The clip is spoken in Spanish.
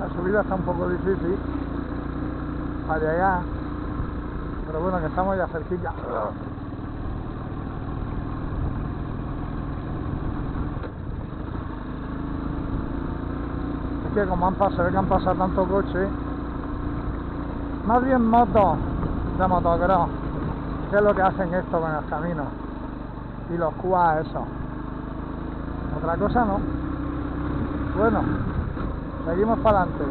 La subida está un poco difícil para llegar, pero bueno, que estamos ya cerquita. Es que como se ve que han pasado tanto coche, más bien motos de motocross, que es lo que hacen esto con el camino, y los quads esos. Otra cosa no. Bueno, seguimos para adelante.